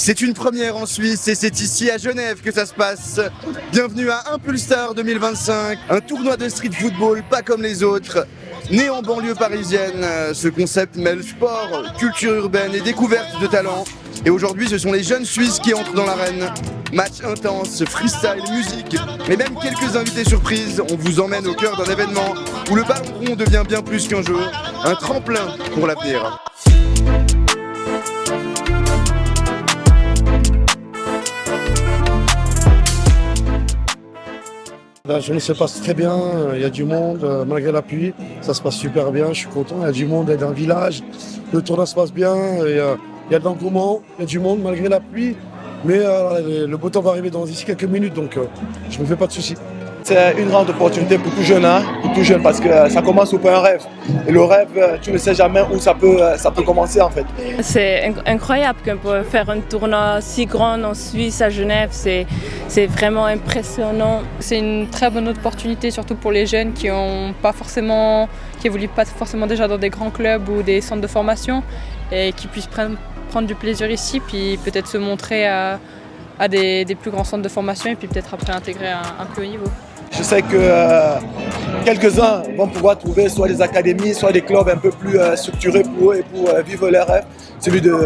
C'est une première en Suisse et c'est ici à Genève que ça se passe. Bienvenue à Impulstar 2025, un tournoi de street football pas comme les autres. Né en banlieue parisienne, ce concept mêle sport, culture urbaine et découverte de talents. Et aujourd'hui, ce sont les jeunes Suisses qui entrent dans l'arène. Match intense, freestyle, musique, mais même quelques invités surprises. On vous emmène au cœur d'un événement où le ballon rond devient bien plus qu'un jeu, un tremplin pour l'avenir. La journée se passe très bien, il y a du monde, malgré la pluie, ça se passe super bien, je suis content, il y a du monde, il y a dans le village, le tournoi se passe bien, il y a de l'engouement, il y a du monde malgré la pluie, mais le beau temps va arriver d'ici quelques minutes, donc je ne me fais pas de soucis. C'est une grande opportunité pour tout jeune, parce que ça commence par un rêve. Et le rêve, tu ne sais jamais où ça peut commencer en fait. C'est incroyable qu'on peut faire un tournoi si grand en Suisse, à Genève, c'est vraiment impressionnant. C'est une très bonne opportunité, surtout pour les jeunes qui évoluent pas forcément déjà dans des grands clubs ou des centres de formation et qui puissent prendre du plaisir ici, puis peut-être se montrer à des plus grands centres de formation et puis peut-être après intégrer un plus haut niveau. Je sais que quelques-uns vont pouvoir trouver soit des académies, soit des clubs un peu plus structurés pour eux et pour vivre leur rêve, celui de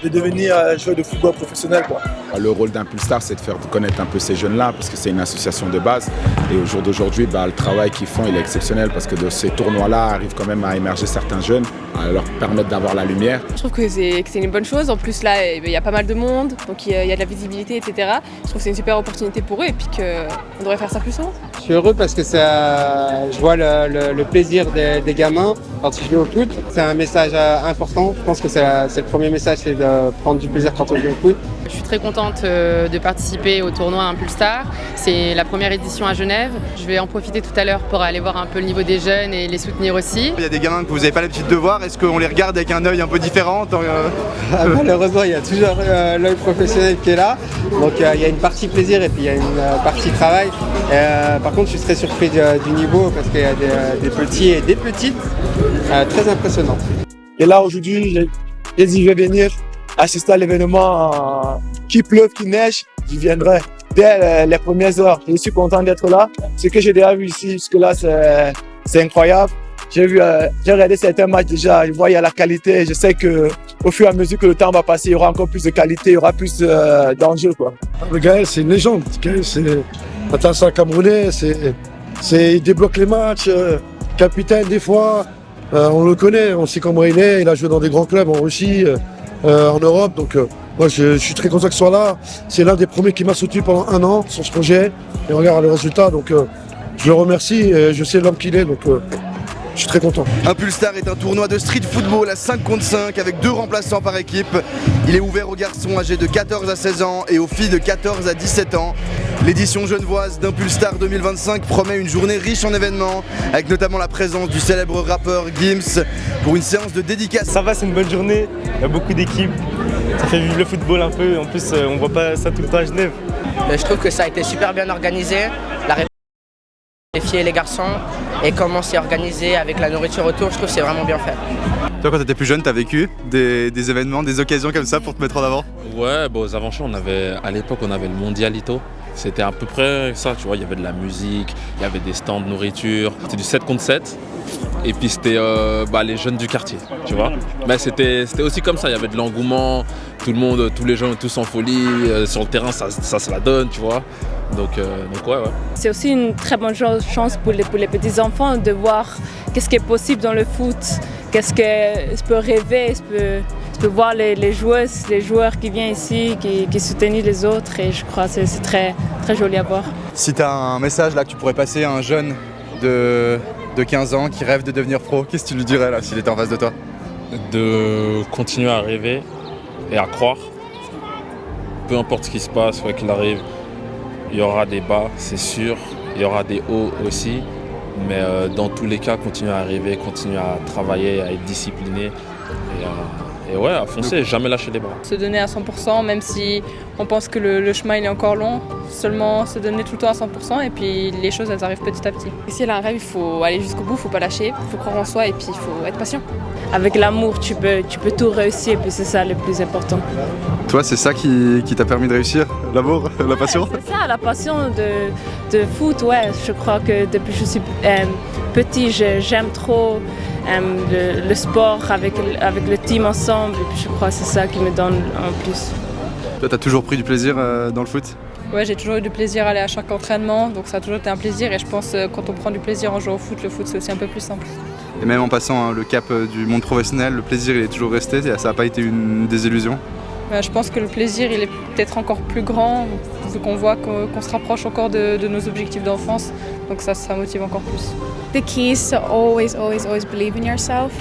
devenir joueur de football professionnel, quoi. Le rôle d'Impulstar, c'est de faire connaître un peu ces jeunes-là, parce que c'est une association de base. Et au jour d'aujourd'hui, le travail qu'ils font, il est exceptionnel, parce que de ces tournois-là arrivent quand même à émerger certains jeunes, à leur permettre d'avoir la lumière. Je trouve que c'est une bonne chose. En plus, là, il y a pas mal de monde, donc il y a de la visibilité, etc. Je trouve que c'est une super opportunité pour eux et puis qu'on devrait faire ça plus souvent. Je suis heureux parce que je vois le plaisir des gamins quand ils jouent au foot. C'est un message important. Je pense que c'est le premier message, c'est de prendre du plaisir quand on joue au foot. Je suis très contente de participer au tournoi Impulstar. C'est la première édition à Genève. Je vais en profiter tout à l'heure pour aller voir un peu le niveau des jeunes et les soutenir aussi. Il y a des gamins que vous n'avez pas l'habitude de voir. Est-ce qu'on les regarde avec un œil un peu différent Malheureusement, il y a toujours l'œil professionnel qui est là. Donc il y a une partie plaisir et puis il y a une partie travail. Par contre, je suis très surpris du niveau parce qu'il y a des petits et des petites très impressionnants. Et là, aujourd'hui, j'ai dit je vais venir assister à l'événement, qu'il pleuve, qu'il neige, je viendrai dès les premières heures. Je suis content d'être là. Ce que j'ai déjà vu ici jusque-là, c'est incroyable. J'ai regardé certains matchs déjà, je vois il y a la qualité. Je sais qu'au fur et à mesure que le temps va passer, il y aura encore plus de qualité, il y aura plus d'enjeux, quoi. Le Gaël, c'est une légende. Gaël, c'est un Camerounais, il débloque les matchs, capitaine des fois. On le connaît, on sait comment il est. Il a joué dans des grands clubs en Russie, en Europe. Donc moi, je suis très content qu'il soit là. C'est l'un des premiers qui m'a soutenu pendant 1 an sur ce projet. Et on regarde le résultat. Donc je le remercie. Je sais l'homme qu'il est. Donc je suis très content. Impulstar est un tournoi de street football à 5 contre 5 avec 2 remplaçants par équipe. Il est ouvert aux garçons âgés de 14 à 16 ans et aux filles de 14 à 17 ans. L'édition genevoise d'Impulstar 2025 promet une journée riche en événements, avec notamment la présence du célèbre rappeur Gims pour une séance de dédicace. Ça va, c'est une bonne journée, il y a beaucoup d'équipes, ça fait vivre le football un peu, en plus on voit pas ça tout le temps à Genève. Je trouve que ça a été super bien organisé, les filles et les garçons, et comment c'est organisé avec la nourriture autour, je trouve que c'est vraiment bien fait. Toi, quand tu étais plus jeune, tu as vécu des événements, des occasions comme ça pour te mettre en avant? Ouais, aux Avanchons, à l'époque, on avait le Mondialito. C'était à peu près ça, tu vois, il y avait de la musique, il y avait des stands de nourriture. C'était du 7 contre 7. Et puis c'était les jeunes du quartier, tu vois. Mais c'était aussi comme ça, il y avait de l'engouement, tout le monde, tous les gens tous en folie, sur le terrain ça se la donne, tu vois. Donc ouais. C'est aussi une très bonne chance pour les petits enfants de voir qu'est-ce qui est possible dans le foot, qu'est-ce que peut rêver, je peux voir les joueurs qui viennent ici, qui soutiennent les autres, et je crois que c'est très, très joli à voir. Si tu as un message là que tu pourrais passer à un jeune de 15 ans qui rêve de devenir pro, qu'est-ce que tu lui dirais là s'il était en face de toi? De continuer à rêver et à croire. Peu importe ce qui se passe, quoi qu'il arrive, il y aura des bas, c'est sûr, il y aura des hauts aussi, mais dans tous les cas, continuer à rêver, continuer à travailler, à être discipliné Et ouais, à foncer, jamais lâcher les bras. Se donner à 100%, même si on pense que le chemin il est encore long, seulement se donner tout le temps à 100% et puis les choses elles arrivent petit à petit. Et si elle a un rêve, il faut aller jusqu'au bout, il ne faut pas lâcher, il faut croire en soi et puis il faut être patient. Avec l'amour, tu peux tout réussir et puis c'est ça le plus important. Toi, c'est ça qui t'a permis de réussir? L'amour, la passion? C'est ça, la passion de foot, ouais. Je crois que depuis que je suis petit, j'aime trop le sport avec le team ensemble. Et puis je crois que c'est ça qui me donne en plus. Toi, t'as toujours pris du plaisir dans le foot? Ouais, j'ai toujours eu du plaisir à aller à chaque entraînement, donc ça a toujours été un plaisir et je pense que quand on prend du plaisir en jouant au foot, le foot c'est aussi un peu plus simple. Et même en passant le cap du monde professionnel, le plaisir il est toujours resté, ça n'a pas été une désillusion? Je pense que le plaisir il est peut-être encore plus grand vu qu'on voit qu'on se rapproche encore de nos objectifs d'enfance, donc ça motive encore plus. The key is to always believe in yourself.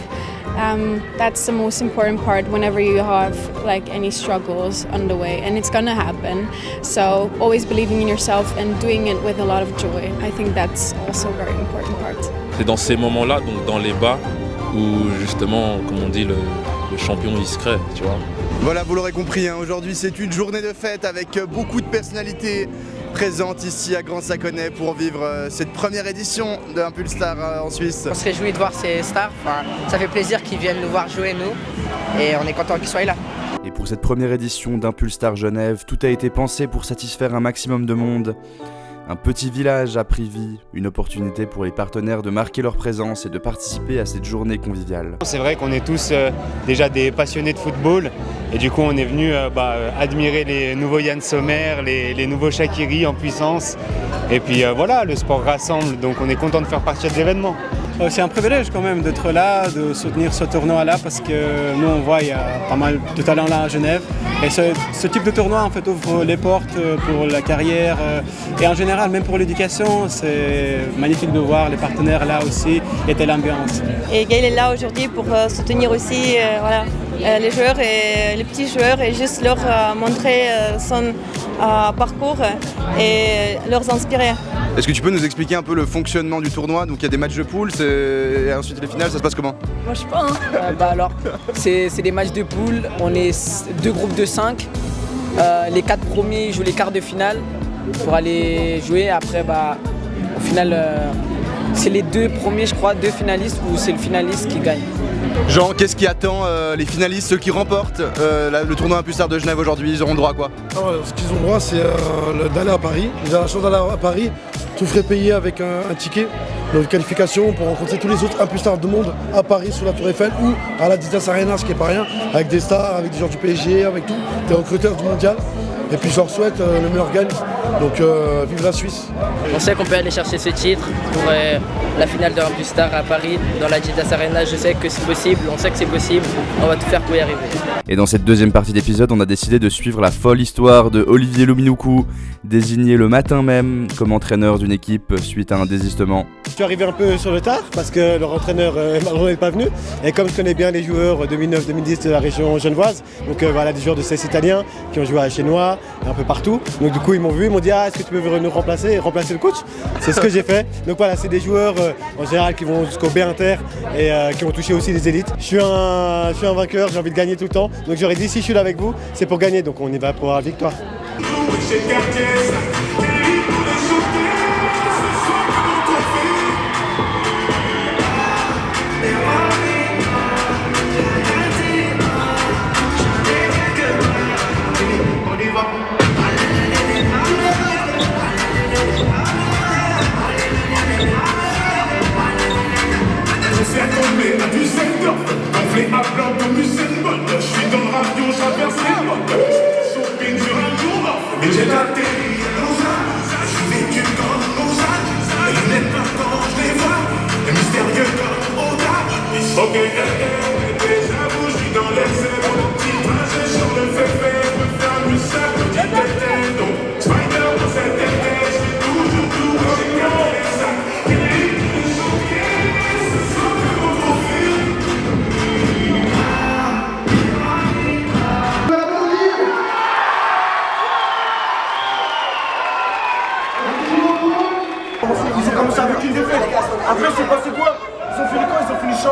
That's the most important part whenever you have like any struggles on the way, and it's gonna happen. So always believing in yourself and doing it with a lot of joy. I think that's also a very important part. C'est dans ces moments-là, donc dans les bas, où justement, comme on dit, le champion il se crée, tu vois. Voilà, vous l'aurez compris, hein, aujourd'hui c'est une journée de fête avec beaucoup de personnalités présentes ici à Grand Saconnet pour vivre cette première édition de Impulstar en Suisse. On se réjouit de voir ces stars, ça fait plaisir qu'ils viennent nous voir jouer nous et on est content qu'ils soient là. Et pour cette première édition d'Impulstar Genève, tout a été pensé pour satisfaire un maximum de monde. Un petit village a pris vie, une opportunité pour les partenaires de marquer leur présence et de participer à cette journée conviviale. C'est vrai qu'on est tous déjà des passionnés de football et du coup on est venu admirer les nouveaux Yann Sommer, les nouveaux Shaqiri en puissance. Et puis voilà, le sport rassemble, donc on est content de faire partie de l'événement. C'est un privilège quand même d'être là, de soutenir ce tournoi-là parce que nous on voit il y a pas mal de talents là à Genève. Et ce type de tournoi en fait ouvre les portes pour la carrière et en général même pour l'éducation. C'est magnifique de voir les partenaires là aussi et telle ambiance. Et Gaël est là aujourd'hui pour soutenir aussi les joueurs et les petits joueurs et juste leur montrer son parcours et leur inspirer. Est-ce que tu peux nous expliquer un peu le fonctionnement du tournoi? Donc il y a des matchs de poule et ensuite les finales, ça se passe comment? Moi je sais pas. Alors, c'est des matchs de poule, on est 2 groupes de 5. Les 4 premiers jouent les quarts de finale pour aller jouer. Après, au final, c'est les 2 premiers, je crois, 2 finalistes ou c'est le finaliste qui gagne. Jean, qu'est-ce qui attend les finalistes, ceux qui remportent le tournoi Impulstar de Genève aujourd'hui? Ils auront droit à quoi? Ce qu'ils ont droit, c'est d'aller à Paris. Ils ont la chance d'aller à Paris, tout frais payé avec un ticket de qualification pour rencontrer tous les autres Impulstars du monde à Paris, sous la Tour Eiffel ou à l'Adidas Arena, ce qui n'est pas rien, avec des stars, avec des gens du PSG, avec tout, des recruteurs du mondial. Et puis je leur souhaite le meilleur gagne. Donc vive la Suisse. On sait qu'on peut aller chercher ce titre pour la finale de Impulstar à Paris, dans l'Adidas Arena. Je sais que c'est possible, on sait que c'est possible, on va tout faire pour y arriver. Et dans cette deuxième partie d'épisode, on a décidé de suivre la folle histoire de Olivier Lominoukou, désigné le matin même comme entraîneur d'une équipe suite à un désistement. Je suis arrivé un peu sur le tard parce que leur entraîneur malheureusement n'est pas venu. Et comme je connais bien les joueurs 2009-2010 de la région genevoise, donc voilà des joueurs de CS italiens qui ont joué à Chénois, un peu partout. Donc du coup ils m'ont vu, ils m'ont dit est-ce que tu peux venir nous remplacer et remplacer le coach? C'est ce que j'ai fait. Donc voilà, c'est des joueurs en général qui vont jusqu'au B Inter et qui ont touché aussi les élites. Je suis un vainqueur, j'ai envie de gagner tout le temps. Donc j'aurais dit si je suis là avec vous, c'est pour gagner. Donc on y va pour la victoire.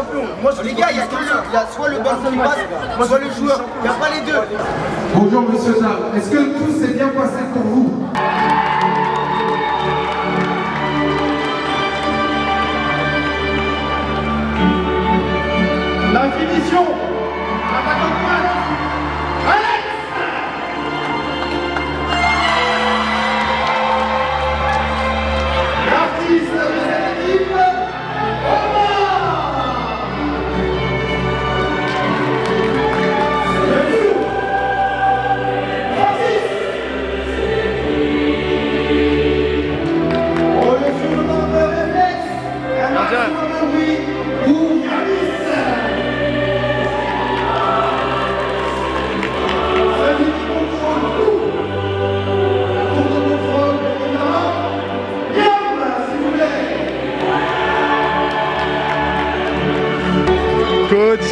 champion. Moi, les gars, il y a soit le ballon qui passe, soit le joueur. Il n'y a pas les deux. Bonjour Monsieur Zab, est-ce que tout s'est bien passé pour vous? La finition. Attaquant de pointe. Alex. L'artiste de cette équipe, Coach.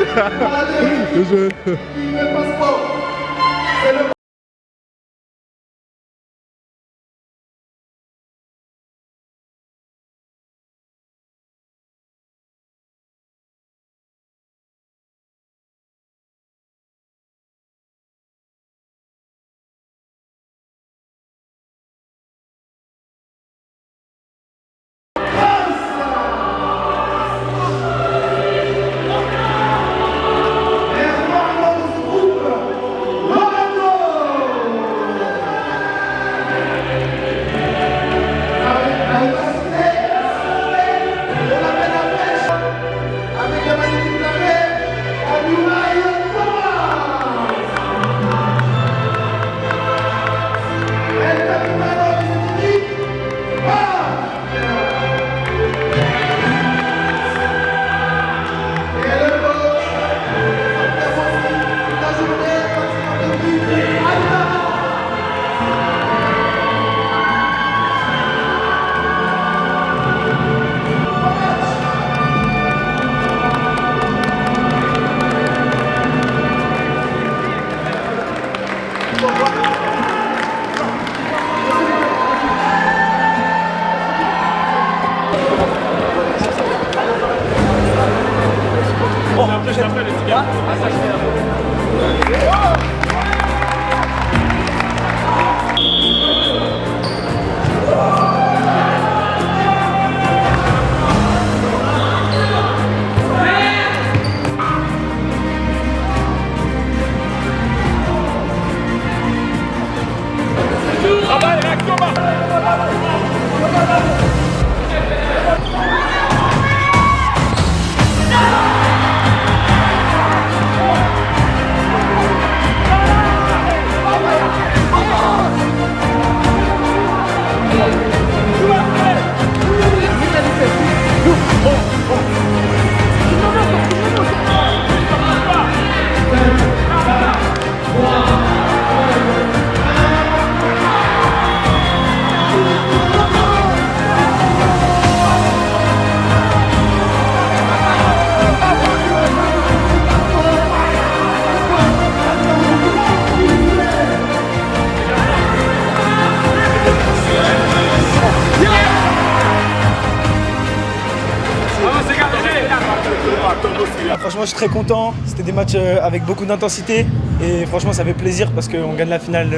Franchement, je suis très content. C'était des matchs avec beaucoup d'intensité et franchement, ça fait plaisir parce qu'on gagne la finale.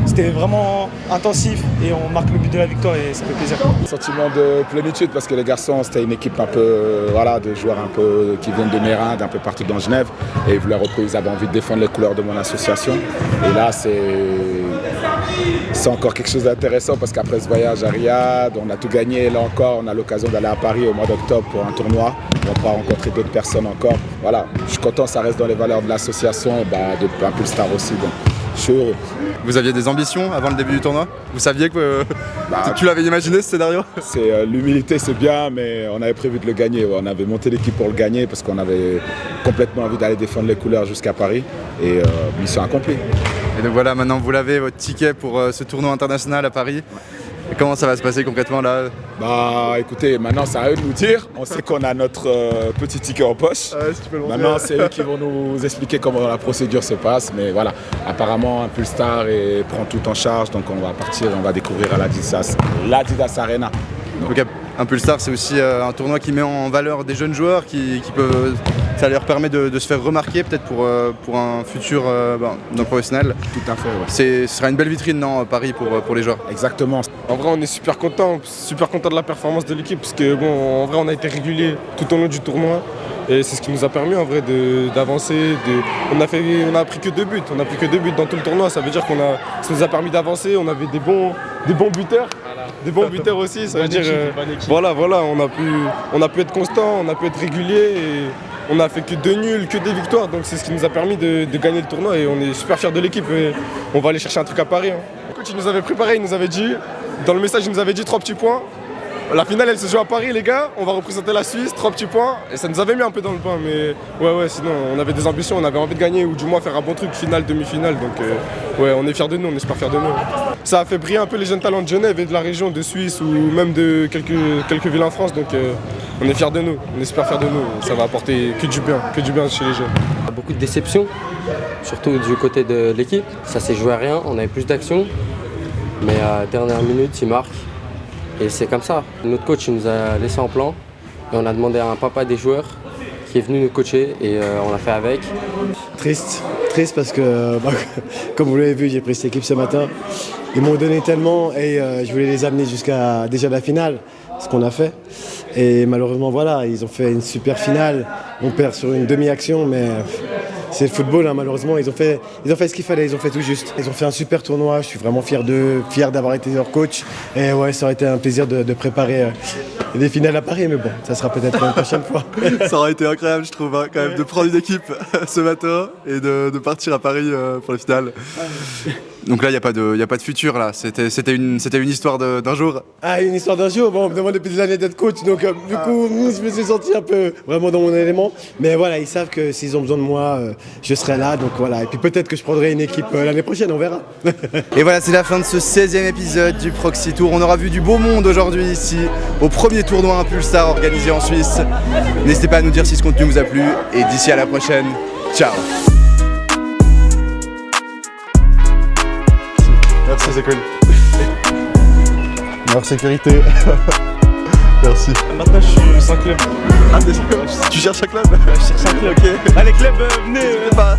C'était vraiment intensif et on marque le but de la victoire et ça fait plaisir. Sentiment de plénitude parce que les garçons, c'était une équipe un peu, voilà, de joueurs un peu qui viennent de Mérinde, un peu partout dans Genève, et ils avaient envie de défendre les couleurs de mon association. Et là, c'est encore quelque chose d'intéressant parce qu'après ce voyage à Riyad, on a tout gagné. Là encore, on a l'occasion d'aller à Paris au mois d'octobre pour un tournoi. On va rencontrer d'autres personnes encore. Voilà, je suis content, ça reste dans les valeurs de l'association, de Impulstar aussi. Donc, je suis heureux. Vous aviez des ambitions avant le début du tournoi? Vous saviez que tu l'avais imaginé ce scénario? L'humilité, c'est bien, mais on avait prévu de le gagner. On avait monté l'équipe pour le gagner parce qu'on avait complètement envie d'aller défendre les couleurs jusqu'à Paris. Et mission accomplie. Et donc voilà, maintenant vous l'avez, votre ticket pour ce tournoi international à Paris. Et comment ça va se passer concrètement là? Écoutez, maintenant c'est à eux de nous dire. On sait qu'on a notre petit ticket en poche. Si tu peux le maintenant c'est eux qui vont nous expliquer comment la procédure se passe. Mais voilà, apparemment Impulstar prend tout en charge. Donc on va partir, on va découvrir à l'Adidas Arena. Donc, ok, Impulstar, c'est aussi un tournoi qui met en valeur des jeunes joueurs qui peuvent, ça leur permet de se faire remarquer peut-être pour un futur d'un professionnel. Tout à fait, ouais. Ce sera une belle vitrine, non, Paris pour les joueurs. Exactement. En vrai, on est super content de la performance de l'équipe parce que bon, en vrai, on a été régulier tout au long du tournoi et c'est ce qui nous a permis en vrai d'avancer. On a pris que 2 buts, on a pris que 2 buts dans tout le tournoi. Ça veut dire ça nous a permis d'avancer. On avait des bons buteurs. Des bons buteurs aussi, ça veut dire voilà, on a pu être constant, on a pu être régulier et on a fait que 2 nuls, que des victoires, donc c'est ce qui nous a permis de gagner le tournoi et on est super fiers de l'équipe et on va aller chercher un truc à Paris. Le coach il nous avait préparé, il nous avait dit, dans le message il nous avait dit 3 petits points. La finale elle se joue à Paris les gars, on va représenter la Suisse, 3 petits points et ça nous avait mis un peu dans le bain mais ouais sinon on avait des ambitions, on avait envie de gagner ou du moins faire un bon truc, finale, demi-finale donc ouais on est fiers de nous, on est super fiers de nous. Ça a fait briller un peu les jeunes talents de Genève et de la région de Suisse ou même de quelques villes en France donc on est fiers de nous, on est super fiers de nous, ça va apporter que du bien chez les jeunes. Beaucoup de déceptions, surtout du côté de l'équipe, ça s'est joué à rien, on avait plus d'action mais à la dernière minute il marque. Et c'est comme ça. Notre coach il nous a laissé en plan et on a demandé à un papa des joueurs qui est venu nous coacher et on l'a fait avec. Triste parce que, comme vous l'avez vu, j'ai pris cette équipe ce matin. Ils m'ont donné tellement et je voulais les amener jusqu'à déjà la finale, ce qu'on a fait. Et malheureusement, voilà, ils ont fait une super finale. On perd sur une demi-action, mais c'est le football, hein, malheureusement. Ils ont fait ce qu'il fallait, ils ont fait tout juste. Ils ont fait un super tournoi, je suis vraiment fier d'eux, fier d'avoir été leur coach. Et ouais, ça aurait été un plaisir de préparer des finales à Paris, mais bon, ça sera peut-être une prochaine fois. Ça aurait été incroyable, je trouve, hein, quand même, de prendre une équipe ce matin et de partir à Paris pour la finale. Donc là, il n'y a pas de futur, là. C'était une histoire d'un jour. Ah, une histoire d'un jour. Bon, on me demande depuis des années d'être coach, donc du coup, je me suis senti un peu vraiment dans mon élément. Mais voilà, ils savent que s'ils ont besoin de moi, je serai là. Donc voilà. Et puis peut-être que je prendrai une équipe l'année prochaine, on verra. Et voilà, c'est la fin de ce 16e épisode du Proxy Tour. On aura vu du beau monde aujourd'hui ici, au premier tournoi Impulstar organisé en Suisse. N'hésitez pas à nous dire si ce contenu vous a plu. Et d'ici à la prochaine, ciao. Merci, c'est cool. Meilleure sécurité. Merci. Maintenant, je suis sans club. Ah, tu cherches un club? Je cherche un club. Ok. Allez, club, venez. N'hésitez pas.